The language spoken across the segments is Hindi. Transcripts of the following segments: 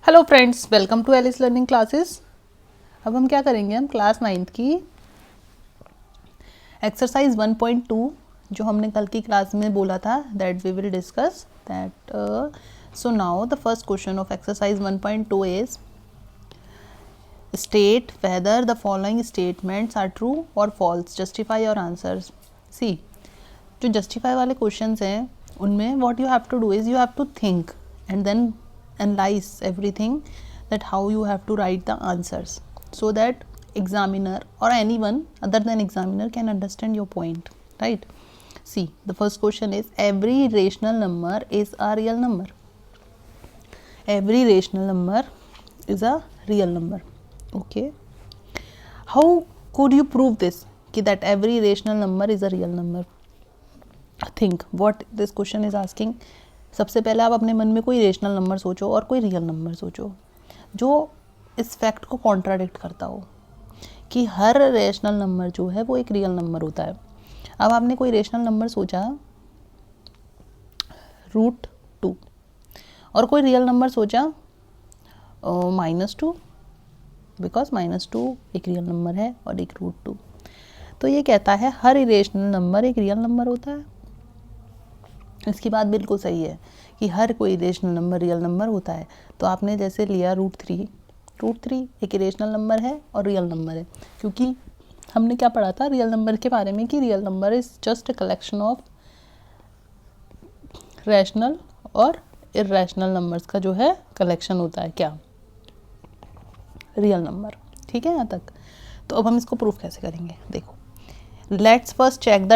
Hello friends, welcome to Ellis learning classes. अब हम क्या करेंगे, हम क्लास 9th की एक्सरसाइज 1.2 जो हमने कल की क्लास में बोला था that we will discuss that. So now the first question of exercise 1.2 is state whether the following statements are true और false, justify your answers. See, जो जस्टिफाई वाले क्वेश्चंस हैं उनमें what you have to do is you have to think and then analyze everything, that how you have to write the answers so that examiner or anyone other than examiner can understand your point, right? See, the first question is every rational number is a real number. Every rational number is a real number. Okay, how could you prove this कि that every rational number is a real number? Think what this question is asking. सबसे पहले आप अपने मन में कोई रेशनल नंबर सोचो और कोई रियल नंबर सोचो जो इस फैक्ट को कॉन्ट्राडिक्ट करता हो कि हर रेशनल नंबर जो है वो एक रियल नंबर होता है। अब आपने कोई रेशनल नंबर सोचा √2 और कोई रियल नंबर सोचा -2, बिकॉज -2 एक रियल नंबर है और एक √2। तो ये कहता है हर इरेशनल नंबर एक रियल नंबर होता है। इसकी बात बिल्कुल सही है कि हर कोई इरेशनल नंबर रियल नंबर होता है। तो आपने जैसे लिया √3 एक इरेशनल नंबर है और रियल नंबर है, क्योंकि हमने क्या पढ़ा था रियल नंबर के बारे में कि real number is just a collection of rational और इरेशनल नंबर्स का जो है कलेक्शन होता है क्या, रियल नंबर। ठीक है यहाँ तक। तो अब हम इसको प्रूफ कैसे करेंगे, देखो let's first check the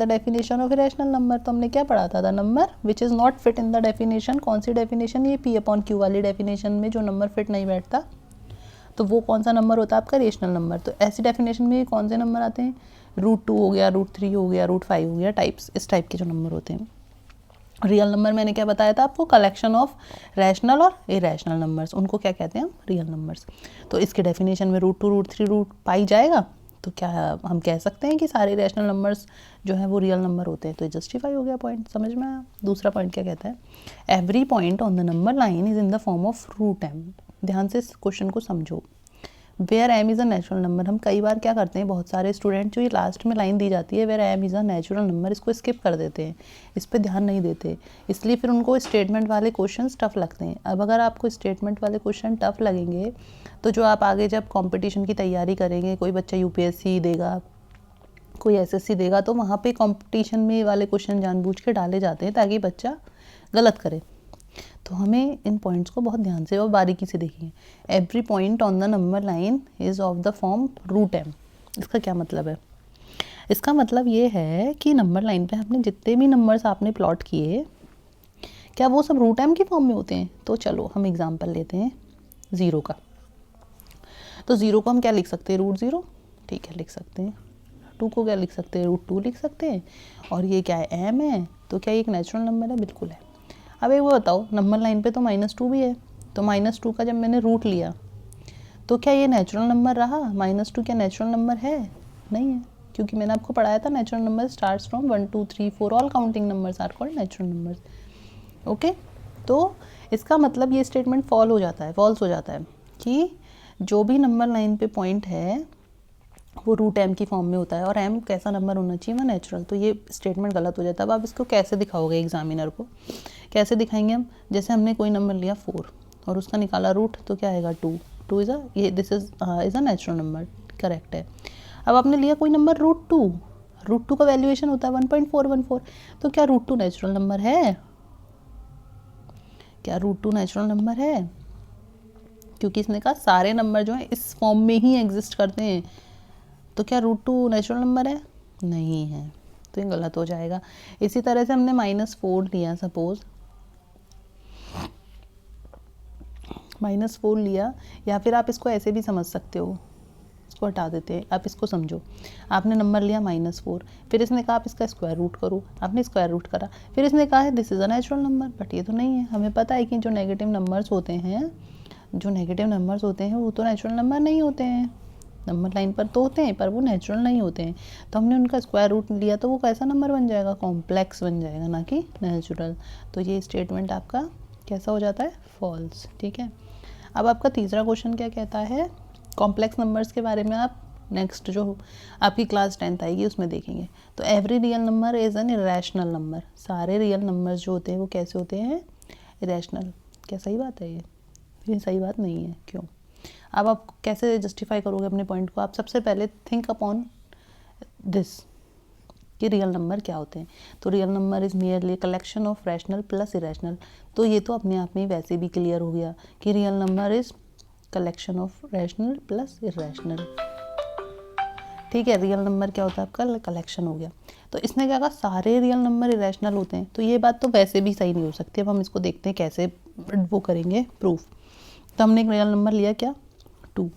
definition of irrational number. तो हमने क्या पढ़ा था, the number which is not fit in the definition. कौन सी डेफिनेशन, ये P/Q वाली डेफिनेशन में जो नंबर फिट नहीं बैठता तो वो कौन सा नंबर होता है आपका, रेशनल नंबर। तो ऐसी डेफिनेशन में कौन से नंबर आते हैं, √2 हो गया, √3 हो गया, √5 हो गया, इस टाइप के जो नंबर होते हैं। रियल नंबर मैंने क्या बताया था आपको, कलेक्शन ऑफ रैशनल और इरेशनल नंबर्स, उनको क्या कहते हैं हम, रियल नंबर्स। तो इसके डेफिनेशन में √2 √3 √5 जाएगा तो क्या हम कह सकते हैं कि सारे रैशनल नंबर्स जो है वो रियल नंबर होते हैं। तो ये जस्टिफाई हो गया, पॉइंट समझ में आया। दूसरा पॉइंट क्या कहता है, every point on the number line is in the form of √m। ध्यान से इस क्वेश्चन को समझो। Where m is a natural number, हम कई बार क्या करते हैं, बहुत सारे स्टूडेंट जो ये लास्ट में लाइन दी जाती है where m is a natural number, इसको स्किप कर देते हैं, इस पर ध्यान नहीं देते, इसलिए फिर उनको स्टेटमेंट वाले क्वेश्चन टफ लगते हैं। अब अगर आपको स्टेटमेंट वाले क्वेश्चन टफ लगेंगे तो जो आप आगे जब कंपटीशन की तैयारी करेंगे, कोई बच्चा UPSC देगा, कोई SSC देगा, तो वहाँ पे कंपटीशन में वाले क्वेश्चन जानबूझ के डाले जाते हैं ताकि बच्चा गलत करे। तो हमें इन पॉइंट्स को बहुत ध्यान से और बारीकी से देखिए। Every point on the number line is of the form √m। इसका क्या मतलब है, इसका मतलब ये है कि नंबर लाइन पे आपने जितने भी नंबर्स आपने प्लॉट किए क्या वो सब √m की फॉर्म में होते हैं। तो चलो हम एग्जांपल लेते हैं 0 का। तो 0 को हम क्या लिख सकते हैं, √0, ठीक है लिख सकते हैं। 2 को क्या लिख सकते हैं, √2 लिख सकते हैं। और ये क्या है, m है, तो क्या ये एक नेचुरल नंबर है, बिल्कुल है। अब एक वो बताओ, नंबर लाइन पे तो -2 भी है, तो -2 का जब मैंने रूट लिया तो क्या ये नेचुरल नंबर रहा, -2 क्या नेचुरल नंबर है, नहीं है, क्योंकि मैंने आपको पढ़ाया था natural number starts from 1 2 3 4, all counting numbers are called natural numbers. Okay, तो इसका मतलब ये स्टेटमेंट फॉल्स हो जाता है कि जो भी नंबर लाइन पे पॉइंट है वो √m की फॉर्म में होता है और m कैसा नंबर होना चाहिए, वो नेचुरल। तो ये स्टेटमेंट गलत हो जाता है। अब आप इसको कैसे दिखाओगे एग्जामिनर को, कैसे दिखाएंगे हम, जैसे हमने कोई नंबर लिया 4 और उसका निकाला रूट, तो क्या आएगा 2 इज़ ये this is a natural number, correct है। अब आपने लिया कोई नंबर √2 का वैल्यूएशन होता है 1.414, तो क्या √2 नेचुरल नंबर है, क्या √2 नेचुरल नंबर है, क्योंकि इसने कहा सारे नंबर जो है इस फॉर्म में ही एग्जिस्ट करते हैं। तो क्या √2 नेचुरल नंबर है, नहीं है, तो ये गलत हो जाएगा। इसी तरह से हमने -4 लिया, सपोज -4 लिया, या फिर आप इसको ऐसे भी समझ सकते हो, इसको हटा देते हैं, आप इसको समझो। आपने नंबर लिया -4, फिर इसने कहा आप इसका स्क्वायर रूट करो, आपने स्क्वायर रूट करा, फिर इसने कहा है this is a natural number, but ये तो नहीं है। हमें पता है कि जो नेगेटिव नंबर्स होते हैं वो तो नेचुरल नंबर नहीं होते हैं, नंबर लाइन पर तो होते हैं पर वो नेचुरल नहीं होते हैं। तो हमने उनका स्क्वायर रूट लिया तो वो कैसा नंबर बन जाएगा, कॉम्प्लेक्स बन जाएगा, ना कि नेचुरल। तो ये स्टेटमेंट आपका कैसा हो जाता है, फॉल्स। ठीक है, अब आपका तीसरा क्वेश्चन क्या कहता है, कॉम्प्लेक्स नंबर्स के बारे में आप नेक्स्ट जो आपकी क्लास 10th आएगी उसमें देखेंगे। तो every real number is an irrational number, सारे रियल नंबर्स जो होते हैं वो कैसे होते हैं, इरेशनल। क्या सही बात है ये सही बात नहीं है, क्यों? अब आप कैसे जस्टिफाई करोगे अपने पॉइंट को? आप सबसे पहले थिंक अपॉन दिस कि रियल नंबर क्या होते हैं। तो real number is merely collection of rational plus irrational. तो ये तो अपने आप में वैसे भी क्लियर हो गया कि real number is collection of rational plus irrational. ठीक है, रियल नंबर क्या होता है आपका, कलेक्शन हो गया। तो इसने क्या कहा, सारे रियल नंबर इरेशनल होते हैं। तो ये बात तो वैसे भी सही नहीं हो सकती। अब हम इसको देखते हैं कैसे वो करेंगे प्रूफ। तो हमने एक रियल नंबर लिया क्या, 2।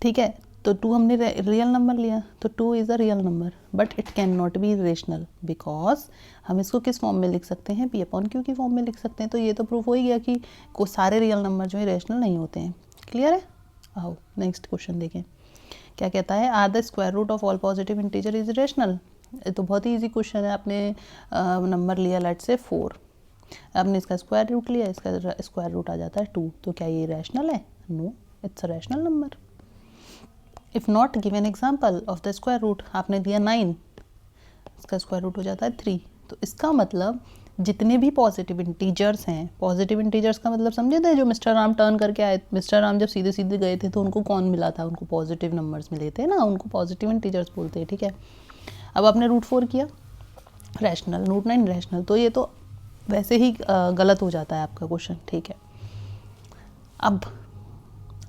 ठीक है, तो 2 हमने रियल नंबर लिया, तो 2 is a real number but it can not be irrational because हम इसको किस फॉर्म में लिख सकते हैं, P/Q की फॉर्म में लिख सकते हैं। तो ये तो प्रूफ हो ही गया कि को सारे रियल नंबर जो इरेशनल नहीं होते हैं। क्लियर है? आओ नेक्स्ट क्वेश्चन देखें क्या कहता है, are the square root of all positive integer is irrational. तो बहुत ही ईजी क्वेश्चन है। आपने नंबर लिया लेट से 4, आपने इसका स्क्वायर रूट लिया, इसका स्क्वायर रूट आ जाता है 2। तो क्या ये रैशनल है? No, it's a rational number. If not give an example of the square root, आपने दिया 9, इसका स्क्वायर रूट हो जाता है 3। तो इसका मतलब जितने भी पॉजिटिव इंटीजर्स हैं, पॉजिटिव इंटीजर्स का मतलब समझे थे, जो मिस्टर राम टर्न करके आए, मिस्टर राम जब सीधे सीधे गए थे तो उनको कौन मिला था, उनको पॉजिटिव नंबर्स मिले थे ना, उनको पॉजिटिव इंटीजर्स बोलते हैं। ठीक है, अब आपने रूट 4 किया रैशनल, रूट 9 रैशनल, तो ये तो वैसे ही गलत हो जाता है आपका क्वेश्चन। ठीक है, अब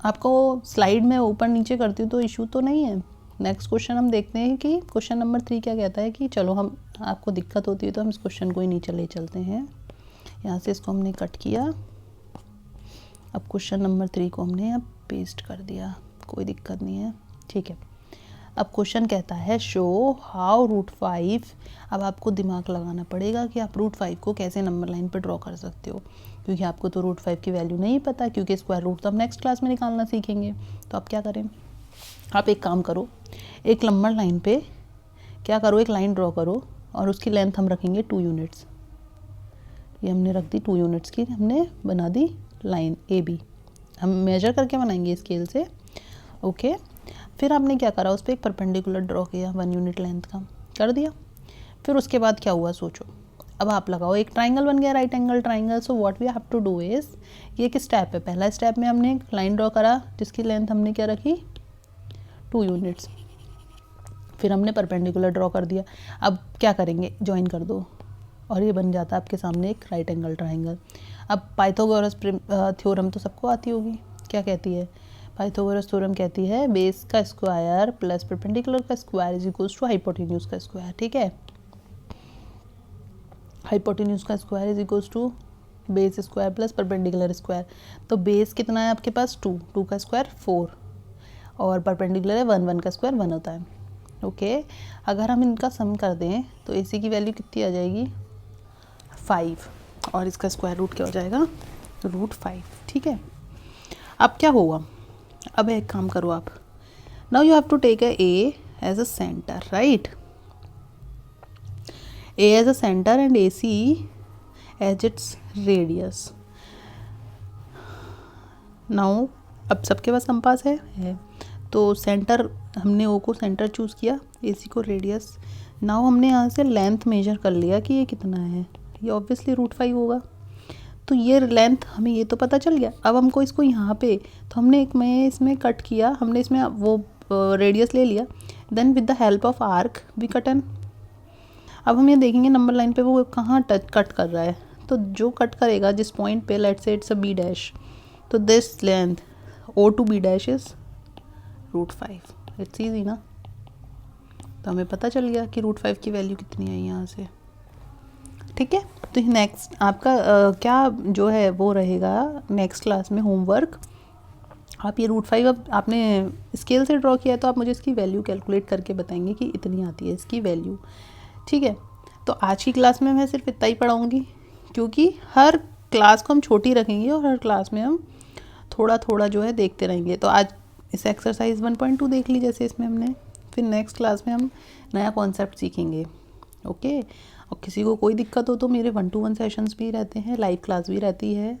आपको स्लाइड में ऊपर नीचे करती हूँ तो इशू तो नहीं है। नेक्स्ट क्वेश्चन हम देखते हैं कि क्वेश्चन नंबर 3 क्या कहता है कि चलो हम, आपको दिक्कत होती है तो हम इस क्वेश्चन को ही नीचे ले चलते हैं। यहाँ से इसको हमने कट किया, अब क्वेश्चन नंबर 3 को हमने अब पेस्ट कर दिया, कोई दिक्कत नहीं है। ठीक है, अब क्वेश्चन कहता है शो हाउ रूट 5। अब आपको दिमाग लगाना पड़ेगा कि आप रूट 5 को कैसे नंबर लाइन पर ड्रॉ कर सकते हो, क्योंकि आपको तो रूट 5 की वैल्यू नहीं पता, क्योंकि स्क्वायर रूट तो हम नेक्स्ट क्लास में निकालना सीखेंगे। तो आप क्या करें, आप एक काम करो, एक नंबर लाइन पे क्या करो, एक लाइन ड्रॉ करो और उसकी लेंथ हम रखेंगे 2 यूनिट्स। ये हमने रख दी 2 यूनिट्स की, हमने बना दी लाइन AB। हम मेजर करके बनाएंगे स्केल से। ओके, फिर आपने क्या करा, उस पर एक परपेंडिकुलर ड्रॉ किया 1 यूनिट लेंथ का, कर दिया। फिर उसके बाद क्या हुआ सोचो, अब आप लगाओ, एक ट्राइंगल बन गया, right angle triangle. So what we have to do is, ये एक स्टेप है, पहला स्टेप में हमने एक लाइन ड्रॉ करा जिसकी लेंथ हमने क्या रखी, 2 यूनिट्स। फिर हमने परपेंडिकुलर ड्रॉ कर दिया। अब क्या करेंगे, ज्वाइन कर दो और ये बन जाता है आपके सामने एक राइट एंगल ट्राइंगल। अब पाइथागोरस थ्योरम तो सबको आती होगी, क्या कहती है, पाइथागोरस थ्योरम कहती है बेस का स्क्वायर प्लस परपेंडिकुलर का square is equals to hypotenuse का स्क्वायर। ठीक है, हाइपोटेन्यूज का square is equals to base square plus perpendicular square. तो बेस कितना है आपके पास, 2 का स्क्वायर 4 और परपेंडिकुलर है 1 का स्क्वायर 1 होता है। ओके, अगर हम इनका सम कर दें तो AC की वैल्यू कितनी आ जाएगी, 5, और इसका स्क्वायर रूट क्या हो जाएगा, रूट 5। ठीक है, अब क्या होगा, अब एक काम करो आप, now you have to take A as a centre, right, A as a centre and AC as its radius. Now अब सबके पास कंपास है, तो सेंटर हमने O को सेंटर चूज़ किया, AC को रेडियस। नाउ हमने यहाँ से लेंथ मेजर कर लिया कि ये कितना है, ये ऑब्वियसली रूट 5 होगा। तो ये लेंथ हमें ये तो पता चल गया। अब हमको इसको यहाँ पे, तो हमने एक में इसमें कट किया, हमने इसमें वो रेडियस ले लिया, then with the help of arc we cut an. अब हम ये देखेंगे नंबर लाइन पे वो कहाँ कट कर रहा है, तो जो कट करेगा जिस पॉइंट पे, let's say it's a B dash, तो this length O to B dash is root 5। It's easy ना, तो हमें पता चल गया कि रूट 5 की वैल्यू कितनी है यहाँ से। ठीक है, तो नेक्स्ट आपका क्या जो है वो रहेगा नेक्स्ट क्लास में होमवर्क। आप ये रूट 5 अब आपने स्केल से ड्रॉ किया है तो आप मुझे इसकी वैल्यू कैलकुलेट करके बताएंगे कि इतनी आती है इसकी वैल्यू। ठीक है, तो आज की क्लास में मैं सिर्फ इतना ही पढ़ाऊँगी, क्योंकि हर क्लास को हम छोटी रखेंगे और हर क्लास में हम थोड़ा थोड़ा जो है देखते रहेंगे। तो आज इस एक्सरसाइज 1.2 देख ली जैसे इसमें हमने, फिर नेक्स्ट क्लास में हम नया कॉन्सेप्ट सीखेंगे। ओके, और किसी को कोई दिक्कत हो तो मेरे 1-to-1 सेशंस भी रहते हैं, लाइव क्लास भी रहती है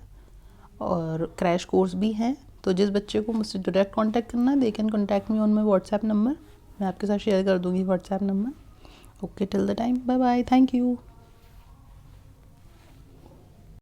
और क्रैश कोर्स भी हैं। तो जिस बच्चे को मुझसे डायरेक्ट कांटेक्ट करना है, they can contact me on my WhatsApp number. मैं आपके साथ शेयर कर दूँगी WhatsApp number. Okay, till the time, bye bye, thank you.